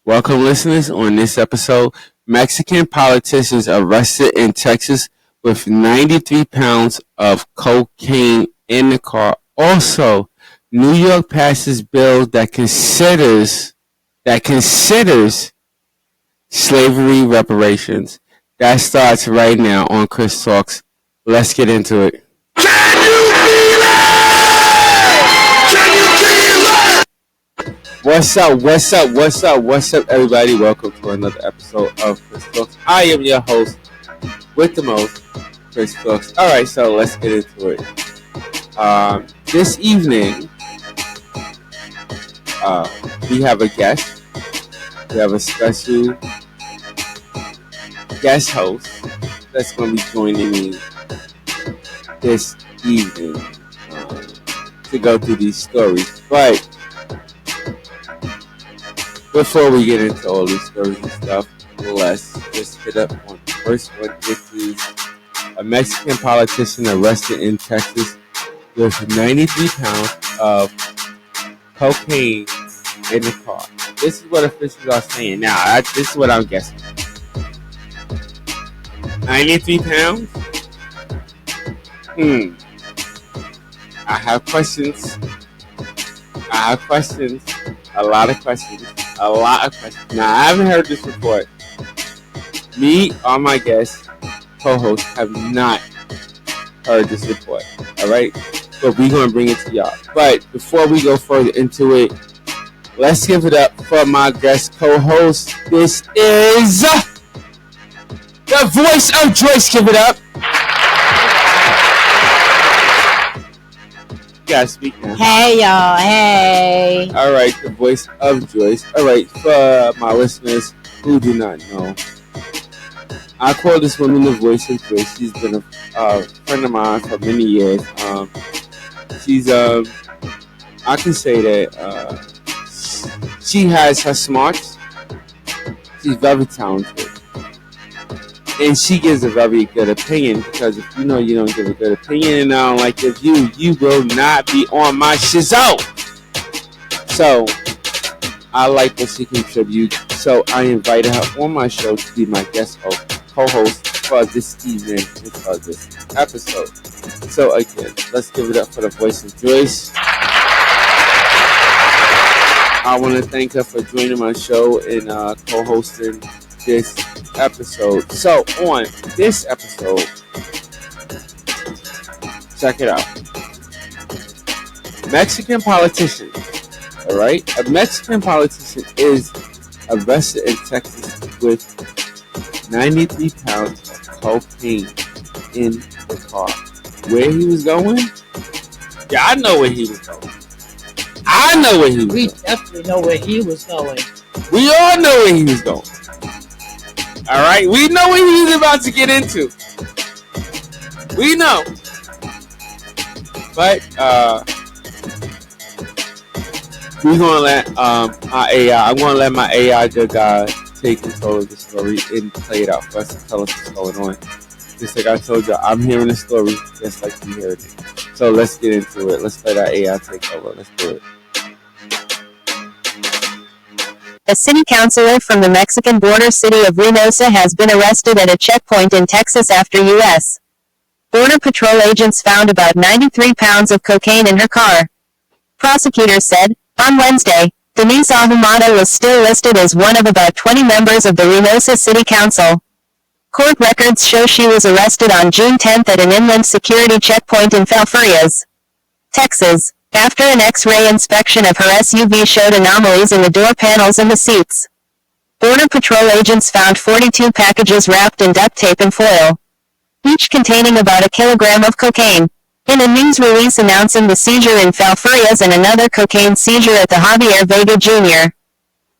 Welcome, listeners. On this episode, Mexican politicians arrested in Texas with 93 pounds of cocaine in the car. Also, New York passes bill that considers slavery reparations. That starts right now on Chris Talks. Let's get into it. What's up, everybody? Welcome to another episode of Chris Talks. I am your host with the most, Chris Talks. Alright, so let's get into it. This evening, we have a guest. We have a special guest host that's going to be joining me this evening to go through these stories. But before we get into all these stories and stuff, let's just hit up on the first one, which is a Mexican politician arrested in Texas with 93 pounds of cocaine in the car. This is what officials are saying. Now, this is what I'm guessing. 93 pounds? I have questions. A lot of questions. Now, I haven't heard this report. Me or my guest co-host have not heard this report. Alright? But we're going to bring it to y'all. But before we go further into it, let's give it up for my guest co-host. This is the voice of Joyce. Give it up. You gotta speak now. Hey, y'all. Hey. Alright, the voice of Joyce. Alright, for my listeners who do not know, I call this woman the voice of Joyce. She's been a friend of mine for many years. She's, I can say that she has her smarts. She's very talented. And she gives a very good opinion, because if you know you don't give a good opinion and I don't like your view, you will not be on my shizzle. So, I like what she contributes. So, I invited her on my show to be my guest co-host for this evening and for this episode. So, again, let's give it up for the voice of Joyce. I want to thank her for joining my show and co-hosting this episode. So on this episode, check it out. Mexican politician. Alright? A Mexican politician is arrested in Texas with 93 pounds of cocaine in the car. Where he was going? Yeah, I know where he was going. We definitely know where he was going. We all know where he was going. Alright, we know what he's about to get into. We know. But we're gonna let I'm gonna let my AI good guy take control of the story and play it out for us and tell us what's going on. Just like I told you, I'm hearing the story just like you heard it. So let's get into it. Let's let our AI take over. Let's do it. A city councilor from the Mexican border city of Reynosa has been arrested at a checkpoint in Texas after U.S. Border Patrol agents found about 93 pounds of cocaine in her car. Prosecutors said, on Wednesday, Denise Ahumada was still listed as one of about 20 members of the Reynosa City Council. Court records show she was arrested on June 10th at an inland security checkpoint in Falfurrias, Texas, after an X-ray inspection of her SUV showed anomalies in the door panels and the seats. Border Patrol agents found 42 packages wrapped in duct tape and foil, each containing about 1 kilogram of cocaine. In a news release announcing the seizure in Falfurrias and another cocaine seizure at the Javier Vega Jr.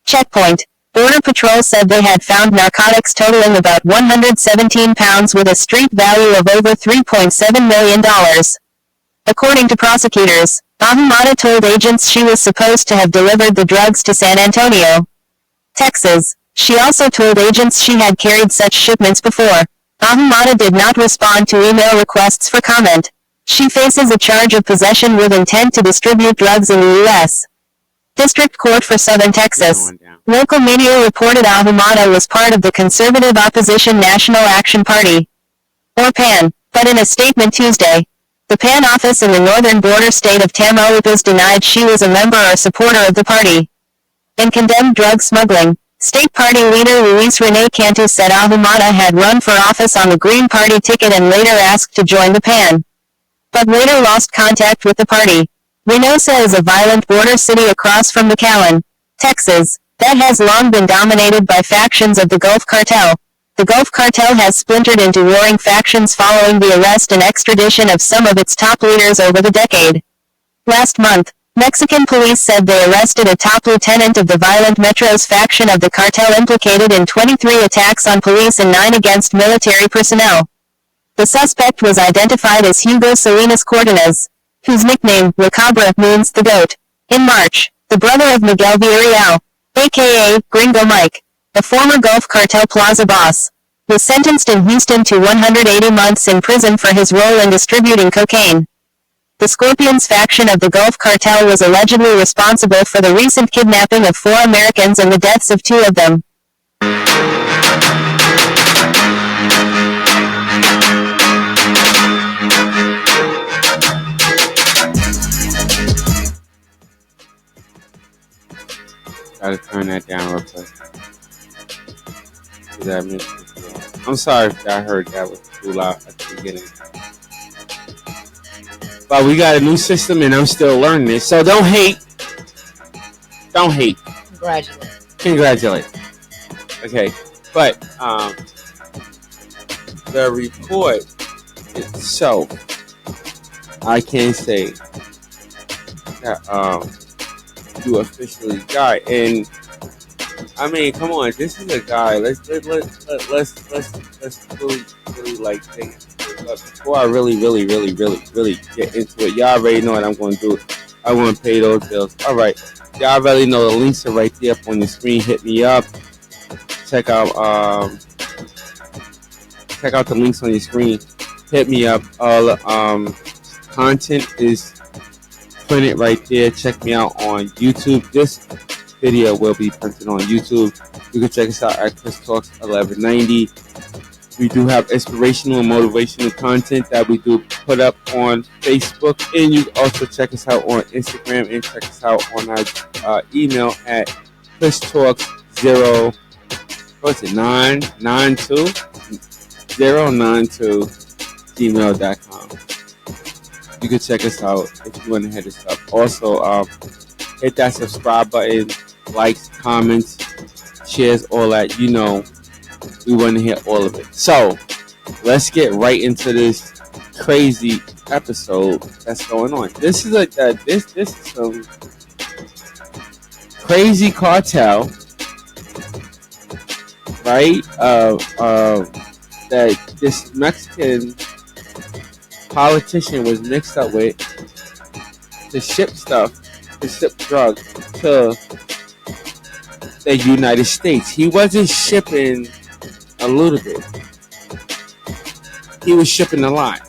checkpoint, Border Patrol said they had found narcotics totaling about 117 pounds with a street value of over $3.7 million. According to prosecutors, Ahumada told agents she was supposed to have delivered the drugs to San Antonio, Texas. She also told agents she had carried such shipments before. Ahumada did not respond to email requests for comment. She faces a charge of possession with intent to distribute drugs in the U.S. District Court for Southern Texas. Local media reported Ahumada was part of the conservative opposition National Action Party, or PAN, but in a statement Tuesday, the PAN office in the northern border state of Tamaulipas denied she was a member or supporter of the party, and condemned drug smuggling. State Party leader Luis Rene Cantu said Ahumada had run for office on the Green Party ticket and later asked to join the PAN, but later lost contact with the party. Reynosa is a violent border city across from McAllen, Texas, that has long been dominated by factions of the Gulf Cartel. The Gulf Cartel has splintered into warring factions following the arrest and extradition of some of its top leaders over the decade. Last month, Mexican police said they arrested a top lieutenant of the violent Metros faction of the cartel implicated in 23 attacks on police and 9 against military personnel. The suspect was identified as Hugo Salinas Cortinez, whose nickname, La Cabra, means the goat. In March, the brother of Miguel Villarreal, a.k.a. Gringo Mike, a former Gulf Cartel Plaza boss, was sentenced in Houston to 180 months in prison for his role in distributing cocaine. The Scorpions faction of the Gulf Cartel was allegedly responsible for the recent kidnapping of 4 Americans and the deaths of 2 of them. Gotta turn that down real quick. I'm sorry if I heard that was too loud at the beginning. But we got a new system and I'm still learning it. So don't hate. Don't hate. Congratulate. Okay. But the report itself, I can say that you officially got, and I mean, come on, this is a guy. Let's really like think. Before I really get into it, y'all already know what I'm going to do. I want to pay those bills. All right, y'all already know the links are right there up on the screen. Hit me up. Check out the links on your screen. Hit me up. All content is printed right there. Check me out on YouTube. This video will be printed on YouTube. You can check us out at Chris Talks 1190. We do have inspirational and motivational content that we do put up on Facebook, and you also check us out on Instagram and check us out on our email at christalks092092gmail.com. You can check us out if you want to hit us up. Also, hit that subscribe button, likes, comments, shares, all that. You know, we want to hear all of it. So, let's get right into this crazy episode that's going on. This is this is some crazy cartel, right? That this Mexican politician was mixed up with to ship drugs to the United States. He wasn't shipping a little bit. He was shipping a lot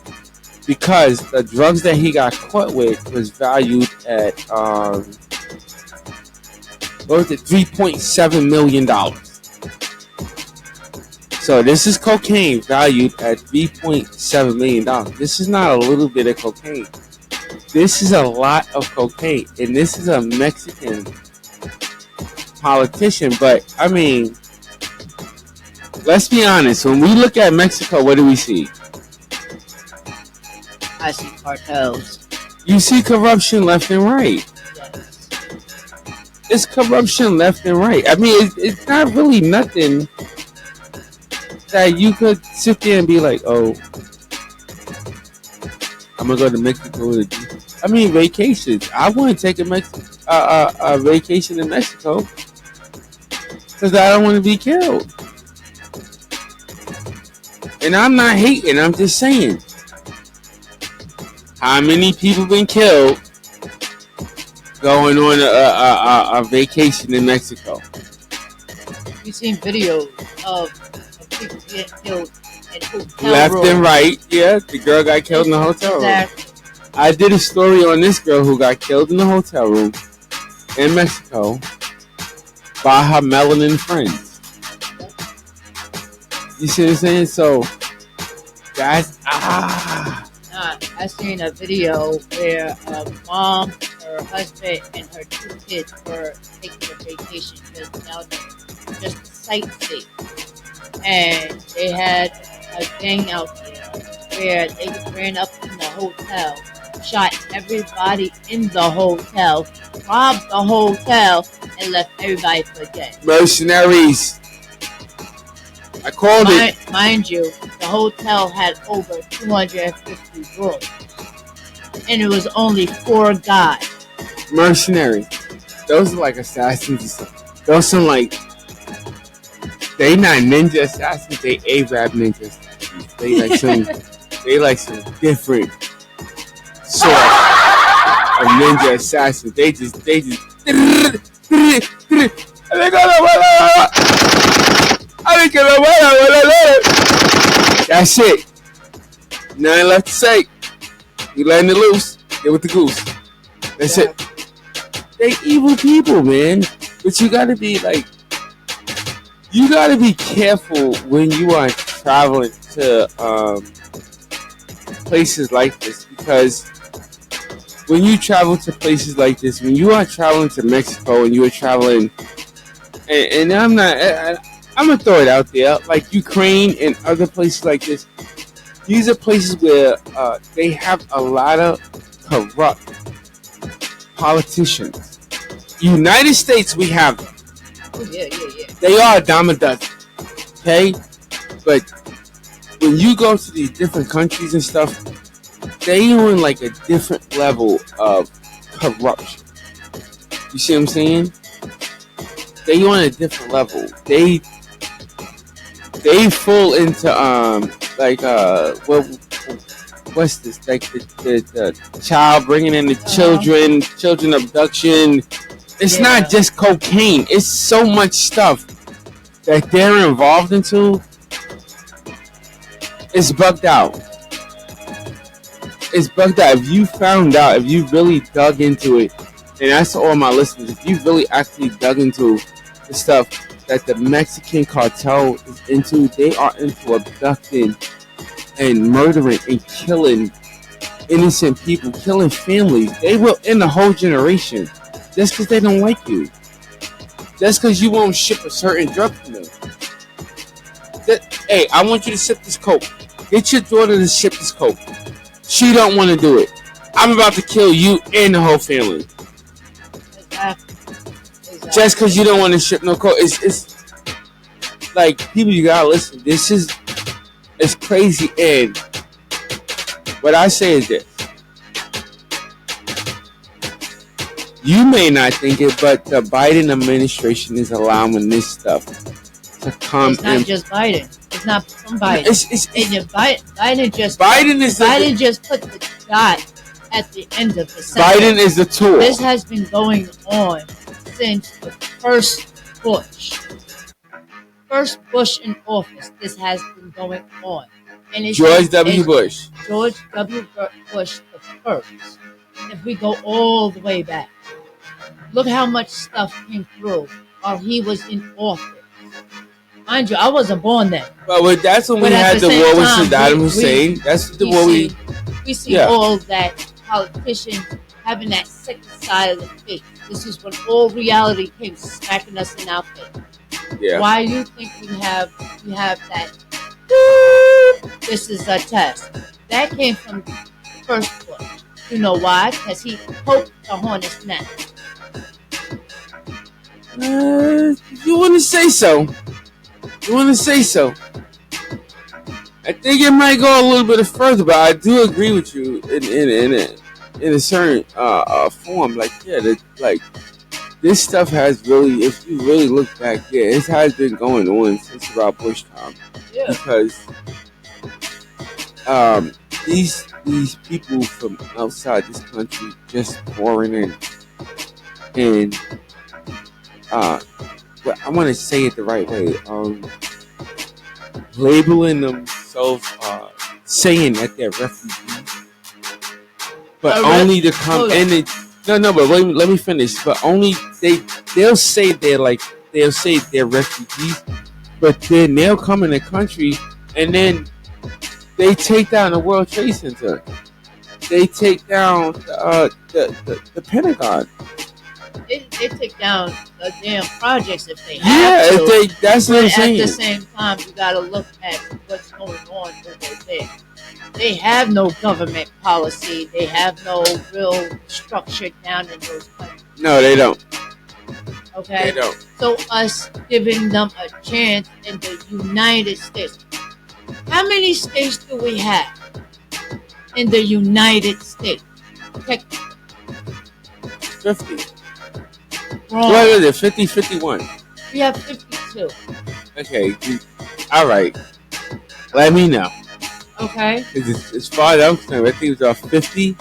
because the drugs that he got caught with was valued at $3.7 million. So this is cocaine valued at $3.7 million. This is not a little bit of cocaine. This is a lot of cocaine. And this is a Mexican politician. But, I mean, let's be honest. When we look at Mexico, what do we see? I see cartels. You see corruption left and right. Yes. It's corruption left and right. I mean, it's not really nothing that you could sit there and be like, oh, I'm gonna go to Mexico. I mean, vacations. I want to take a vacation in Mexico because I don't want to be killed. And I'm not hating. I'm just saying, how many people been killed going on a vacation in Mexico? We've seen videos of people getting killed in hotel left rooms. and right. Yeah, the girl got killed in the hotel room. Exactly. I did a story on this girl who got killed in the hotel room, in Mexico by her melanin friends. You see what I'm saying? So that's I seen a video where a mom, her husband, and her 2 kids were taking a vacation because just sightsee, and they had a gang out there where they ran up in the hotel, shot everybody in the hotel, robbed the hotel, and left everybody for dead. Mercenaries. I called it. Mind you, the hotel had over 250 rooms, and it was only 4 guys. Mercenary. Those are like assassins or something. Those are like, they not ninja assassins, they Arab ninja assassins. They like some different sort of ninja assassins. They just that's it. Nothing left to say. You letting it loose, get with the goose. That's it. They evil people, man. But you gotta be careful when you are traveling to places like this, because when you travel to places like this, when you are traveling to Mexico and you are traveling, and I'm gonna throw it out there, like Ukraine and other places like this. These are places where they have a lot of corrupt politicians. United States, we have them. Oh, yeah. They are a dime a dozen, okay? But when you go to these different countries and stuff, they on like a different level of corruption. You see what I'm saying? They on a different level. They fall into what's this, like the child bringing in the children abduction. It's not just cocaine. It's so much stuff that they're involved into. It's bugged out. It's bugged out. If you really dug into it, and that's to all my listeners, if you really actually dug into the stuff that the Mexican cartel is into, they are into abducting and murdering and killing innocent people, killing families. They will end a whole generation just because they don't like you. Just because you won't ship a certain drug to them. Hey, I want you to sip this coke. Get your daughter to ship this coke. She don't want to do it. I'm about to kill you and the whole family. Exactly. Just because you don't want to ship no coke. It's like, people, you gotta listen. It's crazy. And what I say is this. You may not think it, but the Biden administration is allowing this stuff to come. It's not just Biden. It's not from Biden. Biden just put the dot at the end of the sentence. Biden is the tool. This has been going on since the first Bush in office. This has been going on. And it's George W. Bush. George W. Bush the first. If we go all the way back, look how much stuff came through while he was in office. Mind you, I wasn't born then. Well, that's when we had the war with Saddam Hussein. That's the war we see all that politicians having that second side of the face. This is when all reality came smacking us in our face. Yeah. Why do you think we have that? This is a test. That came from first Bush. You know why? Because he poked the hornet's nest. You want to say so? I think it might go a little bit further, but I do agree with you in a certain form. Like, this stuff has really, if you really look back, it has been going on since about Bush time. Yeah. Because these people from outside this country just pouring in, and but I want to say it the right way. Labeling themselves, saying that they're refugees, but only to come in. No, but wait, let me finish. But only they'll say they'll say they're refugees, but then they'll come in the country and then they take down the World Trade Center. They take down the Pentagon. They take down the damn projects if they Yeah, have to. that's what I'm But at saying. the same time, you gotta look at what's going on over there. They have no government policy. They have no real structure down in those countries. No, they don't. Okay? They don't. So us giving them a chance in the United States. How many states do we have in the United States? Check. 50. Wrong. What is it? 50, 51. We have 52. Okay. All right. Let me know. Okay? Because as far as I'm concerned, I think it's about 50.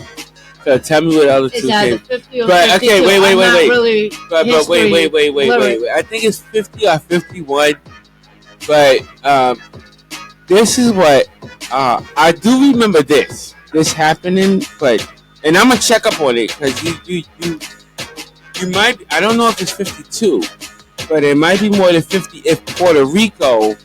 So tell me what the other two It's either came. 50 or But 52. okay, wait. Really But wait. I think it's 50 or 51. But this is what I do remember this happening. And I'm gonna check up on it because you might. I don't know if it's 52, but it might be more than 50 if Puerto Rico.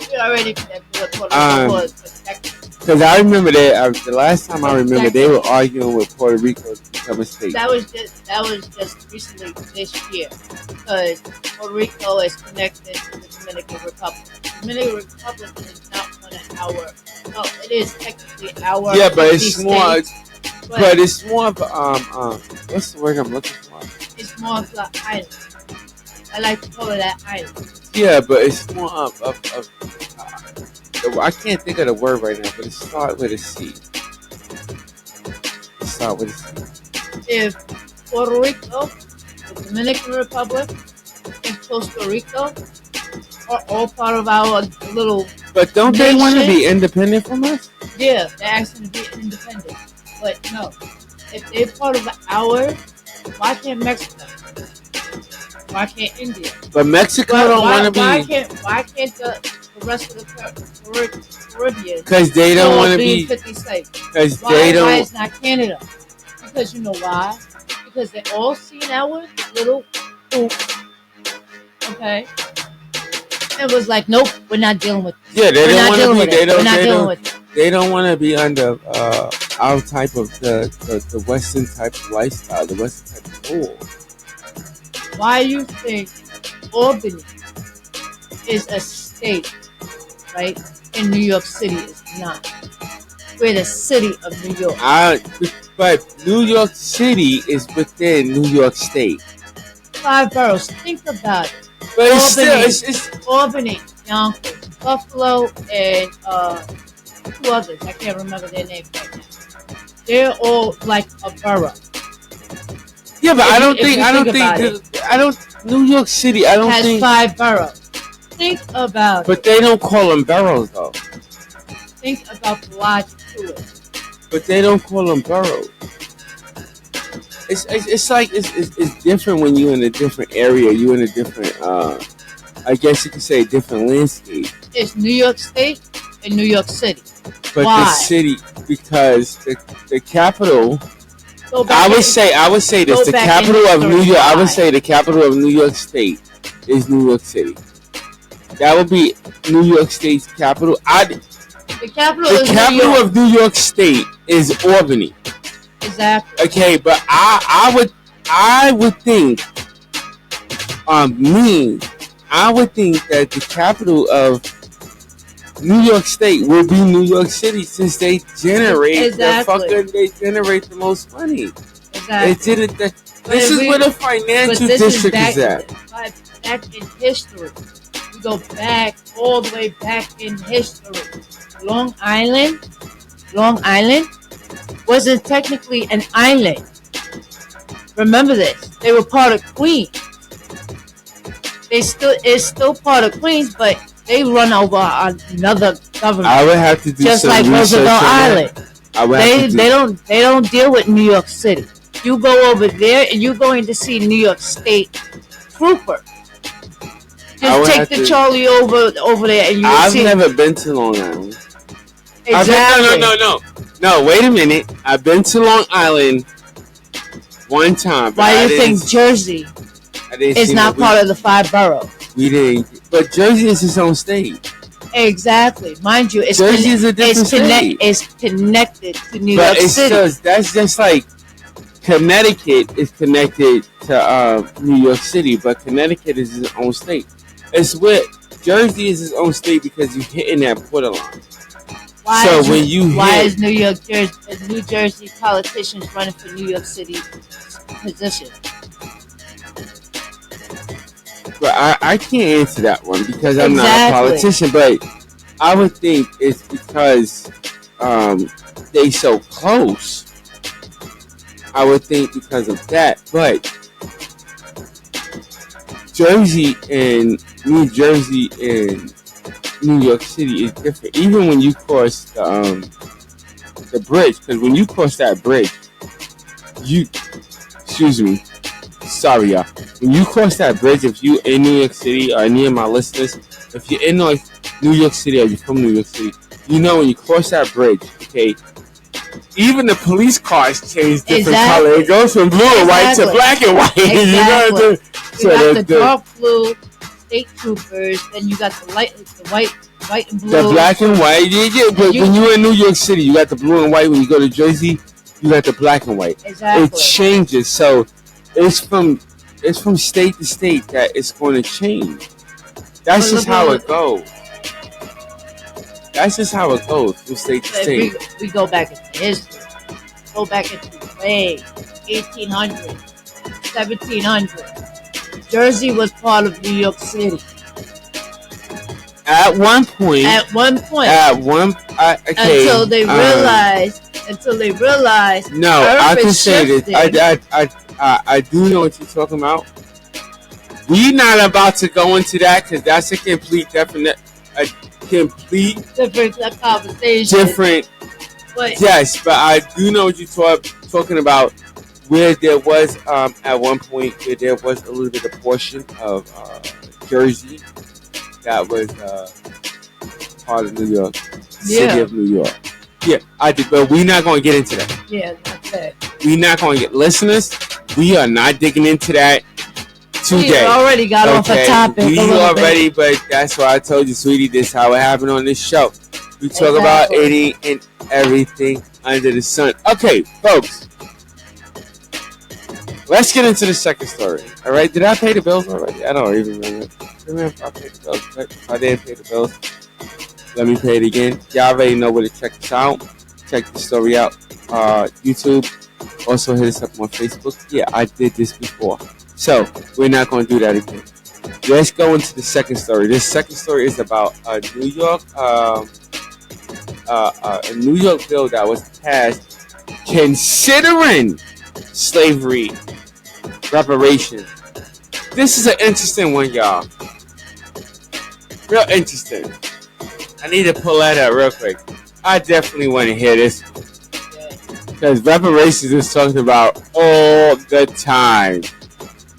We already said what Puerto Rico was protected. Because I remember that the last time I remember they were arguing with Puerto Rico to become a state. That was just recently this year because Puerto Rico is connected to the Dominican Republic. The Dominican Republic is not one of our. No, it is technically our. Yeah, but it's more. States, but it's more of what's the word I'm looking for? It's more of an island. I like to call it an island. Yeah, but it's more of I can't think of the word right now, but it starts with a C. If Puerto Rico, the Dominican Republic, and Costa Rica are all part of our little. But don't they want to be independent from us? Yeah, they're asking to be independent. But no, if they're part of our, why can't Mexico? Why can't India? But Mexico don't want to be. Why can't the rest of the Caribbean? Because they don't want to be 50 states. Because they don't. Why is not Canada? Because you know why? Because they all seen our little poop. Okay. It was like, nope, we're not dealing with it. Yeah, they don't want to be. We're not dealing with it. They don't want to be under our type of the Western type of lifestyle, the Western type of rule. Why you think Albany is a state, right? And New York City is not. We're the city of New York. But New York City is within New York State. 5 boroughs. Think about it. But Albany, it's Albany, Yonkers, Buffalo, and 2 others. I can't remember their names right now. They're all like a borough. Yeah, but I don't think New York City. I don't has think 5 boroughs. Think about But they don't call them boroughs though. Think about the logic to it. But they don't call them boroughs. It's like it's different when you're in a different area. You're in a different I guess you could say a different landscape. It's New York State and New York City. But Why? the city, because the capital. I would say this: the capital of New York. I would say the capital of New York State is New York City. That would be New York State's capital. The capital of New York State is Albany. Exactly. Okay, but I would think I would think that the capital of New York State will be New York City since they generate they generate the most money. Exactly. This is where the financial district is at. Back in history. We go back all the way back in history. Long Island wasn't technically an island. Remember this. They were part of Queens. It's still part of Queens, but they run over another government. I would have to do just some like research Roosevelt Island. They don't deal with New York City. You go over there and you're going to see New York State trooper. Just take the Charlie over there and I've never been to Long Island. Exactly. No, wait a minute. I've been to Long Island One time. Why do you think Jersey is not part of the 5 boroughs? We didn't. But Jersey is its own state. Exactly. Mind you, Jersey is a different state. It's connected to New York City. That's just like Connecticut is connected to New York City, but Connecticut is its own state. It's what Jersey is its own state because you're hitting that borderline. Why is New Jersey politicians running for New York City position? But I can't answer that one because I'm not a politician. But I would think it's because they so close. I would think because of that. But Jersey and New Jersey and New York City is different. Even when you cross the bridge, because when you cross that bridge, excuse me, sorry y'all. When you cross that bridge, if you in New York City or any of my listeners, if you're in New York City or you're from New York City, you know when you cross that bridge, okay, even the police cars change different color. It goes from blue and white to black and white. Exactly. You know what I'm saying? You got the dark blue state troopers, then you got the white and blue. The black and white, yeah. But when you're in New York City, you got the blue and white. When you go to Jersey, you got the black and white. Exactly. It changes. So it's from state to state that it's going to change. That's just how it goes. That's just how it goes from state to state. We go back into history. Go back into way 1800, 1700. Jersey was part of New York City. At one point. Okay. Until they realized. No, I can say this. I do know what you're talking about. We're not about to go into that because that's a complete different conversation. Different. But yes, but I do know what you're talking about. Where there was at one point where there was a little bit of portion of Jersey that was part of New York, city of New York. Yeah, I did, but we're not going to get into that. Yeah, that's it. We're not going to get listeners. We are not digging into that today. We already got off a topic. But that's why I told you, sweetie, this is how it happened on this show. We talk about anything and everything under the sun. Okay, folks. Let's get into the second story. All right, did I pay the bills already? I don't even remember. If I paid the bills, but if I didn't pay the bills, let me pay it again. Y'all already know where to check us out. Check the story out. YouTube. Also hit us up on Facebook. Yeah, I did this before. So, we're not going to do that again. Let's go into the second story. This second story is about a New York bill that was passed considering slavery reparations. This is an interesting one, y'all. Real interesting. I need to pull that up real quick. I definitely want to hear this because reparations is talked about all the time.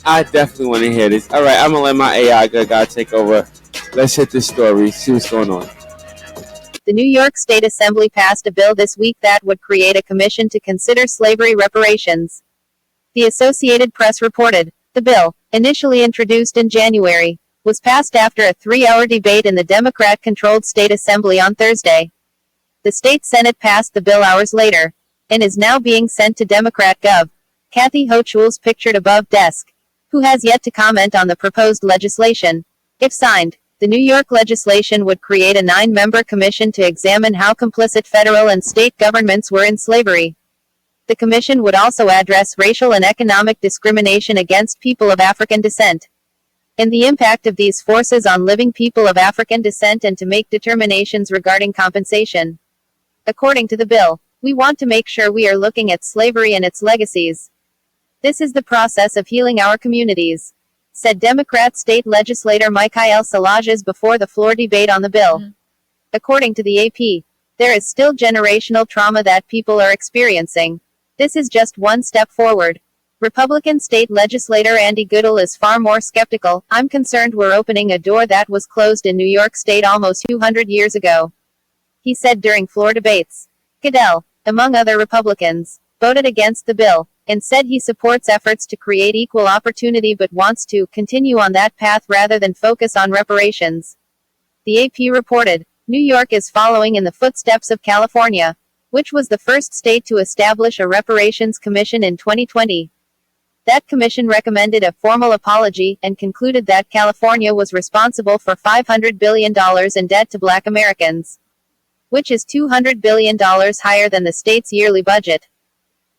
I definitely want to hear this. All right, I'm gonna let my AI guy take over. Let's hit this story. See what's going on. The New York State Assembly passed a bill this week that would create a commission to consider slavery reparations. The Associated Press reported, the bill, initially introduced in January, was passed after a 3-hour debate in the Democrat-controlled State Assembly on Thursday. The state Senate passed the bill hours later, and is now being sent to Democrat Gov. Kathy Hochul's pictured above desk, who has yet to comment on the proposed legislation. If signed, the New York legislation would create a 9-member commission to examine how complicit federal and state governments were in slavery. The commission would also address racial and economic discrimination against people of African descent, and the impact of these forces on living people of African descent, and to make determinations regarding compensation. According to the bill, we want to make sure we are looking at slavery and its legacies. This is the process of healing our communities, said Democrat state legislator Michael Salages before the floor debate on the bill. According to the AP, there is still generational trauma that people are experiencing. This is just one step forward. Republican state legislator Andy Goodell is far more skeptical. I'm concerned we're opening a door that was closed in New York State almost 200 years ago, he said during floor debates. Goodell, among other Republicans, voted against the bill, and said he supports efforts to create equal opportunity but wants to continue on that path rather than focus on reparations. The AP reported, New York is following in the footsteps of California, which was the first state to establish a reparations commission in 2020. That commission recommended a formal apology and concluded that California was responsible for $500 billion in debt to Black Americans, which is $200 billion higher than the state's yearly budget.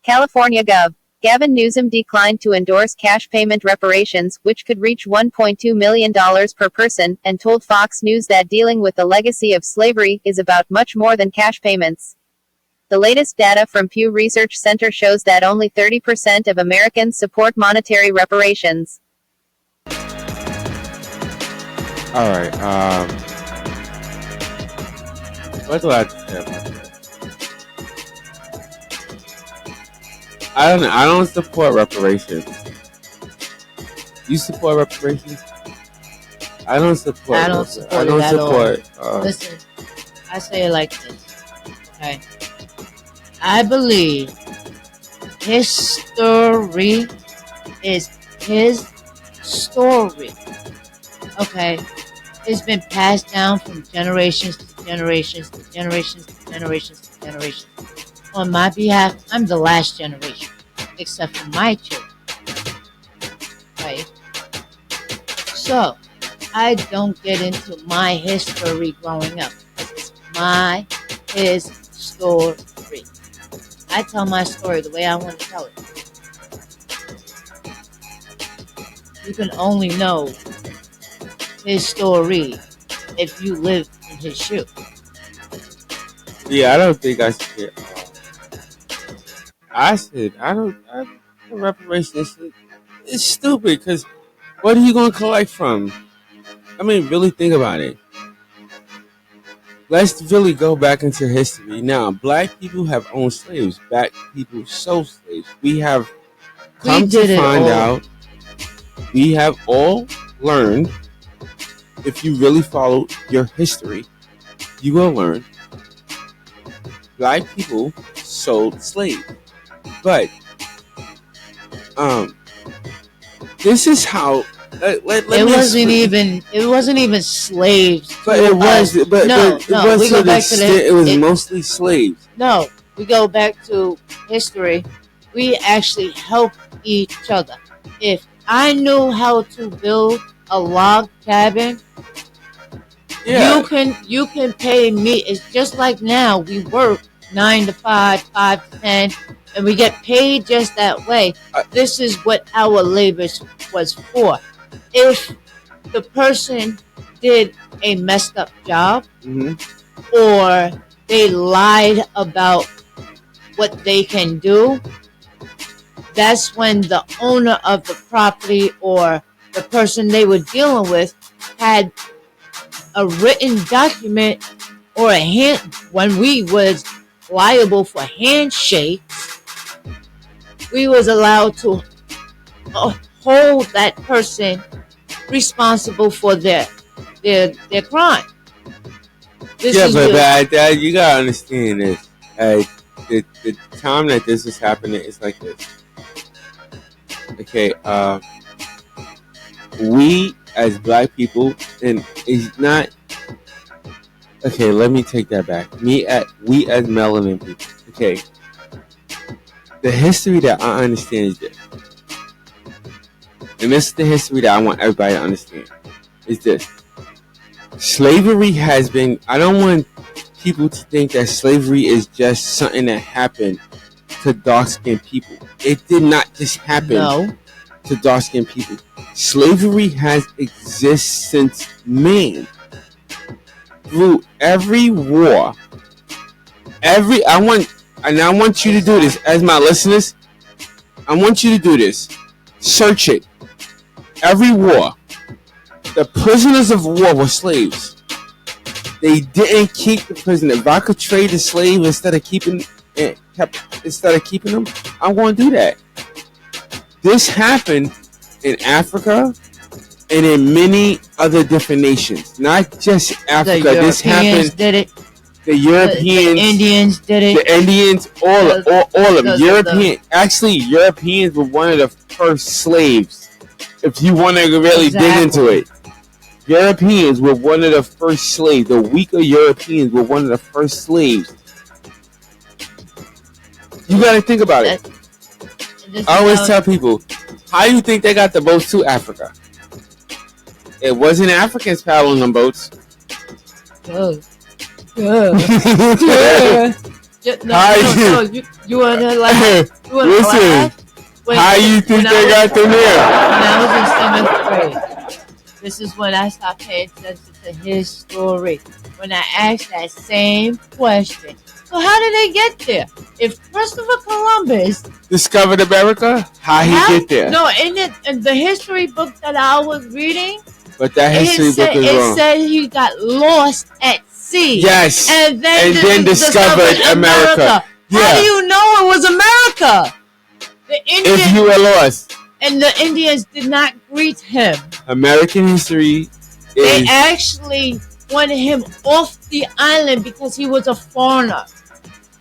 California Gov. Gavin Newsom declined to endorse cash payment reparations, which could reach $1.2 million per person, and told Fox News that dealing with the legacy of slavery is about much more than cash payments. The latest data from Pew Research Center shows that only 30% of Americans support monetary reparations. All right. What do I have to say about that? I don't support reparations. You support reparations? I don't support. I don't support it at all. Listen, I say it like this. Okay. I believe history is his story. Okay. It's been passed down from generations to generations to generations to generations to generations. On my behalf, I'm the last generation, except for my children. Right? So, I don't get into my history growing up. It's his story. I tell my story the way I want to tell it. You can only know his story if you live in his shoe. Yeah, I don't think I should. Reparations it's stupid because what are you going to collect from? I mean, really think about it. Let's really go back into history. Now, black people have owned slaves. Black people sold slaves. We have come to find out, we have all learned, if you really follow your history, you will learn black people sold slaves. But this is how it wasn't even slaves. But it was. It was mostly slaves. No, we go back to history. We actually helped each other. If I knew how to build a log cabin, you can pay me. It's just like now we work 9 to 5, 5 to 10, and we get paid just that way. This is what our labor was for. If the person did a messed up job, or they lied about what they can do, that's when the owner of the property or the person they were dealing with had a written document or a hand. When we was liable for handshakes, we was allowed to hold that person responsible for their crime. You gotta understand this. The time that this is happening is like this. Okay, we as black people, and it's not. Okay, let me take that back. We as melanin people. Okay, the history that I understand is this. And this is the history that I want everybody to understand. Is this. Slavery has been... I don't want people to think that slavery is just something that happened to dark-skinned people. It did not just happen to dark-skinned people. Slavery has existed since man. Through every war. I want you to do this. As my listeners, I want you to do this. Search it. Every war, the prisoners of war were slaves. They didn't keep the prisoner. If I could trade a slave instead of keeping them, I'm going to do that. This happened in Africa and in many other different nations, not just Africa. The Europeans did it. The Europeans, the Indians did it. The Indians, all of them. The Europeans were one of the first slaves. If you want to really dig into it, Europeans were one of the first slaves. The weaker Europeans were one of the first slaves. You got to think about it. I always tell people, how do you think they got the boats to Africa? It wasn't Africans paddling them boats. You want to laugh? Listen, how you think they got them there? When I was in 7th grade, this is when I stopped paying attention to his story. When I asked that same question. So how did they get there? If Christopher Columbus discovered America, how he get there? No, in the history book that I was reading, but that history book is wrong. It said he got lost at sea. Yes, and then discovered America. Yeah. How do you know it was America? If you were lost. And the Indians did not greet him. American history is... They actually wanted him off the island because he was a foreigner.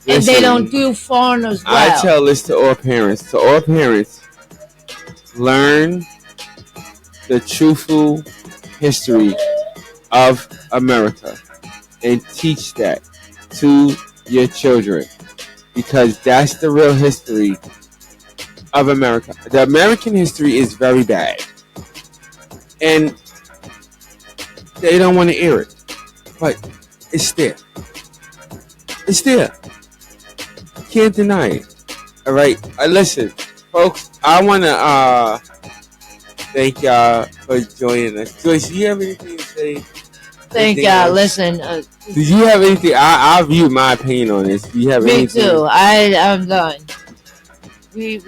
Listen, and they don't do foreigners well. I tell this to all parents. To all parents, learn the truthful history of America and teach that to your children, because that's the real history of America. The American history is very bad, and they don't want to hear it, but it's there. It's there. Can't deny it. All right. Listen, folks. I want to thank y'all for joining us. Joyce, do you have anything to say? Thank y'all. Listen. Did you have anything? I'll view my opinion on this. Do you have anything? Me too. I'm done. We.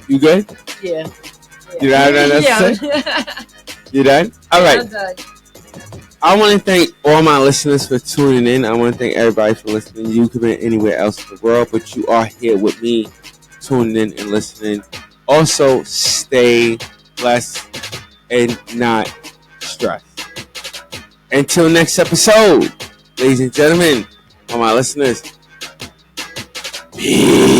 You good? Yeah. You don't have nothing to say? You done? All right. I'm done. I want to thank all my listeners for tuning in. I want to thank everybody for listening. You could be anywhere else in the world, but you are here with me, tuning in and listening. Also, stay blessed and not stressed. Until next episode, ladies and gentlemen, all my listeners, peace.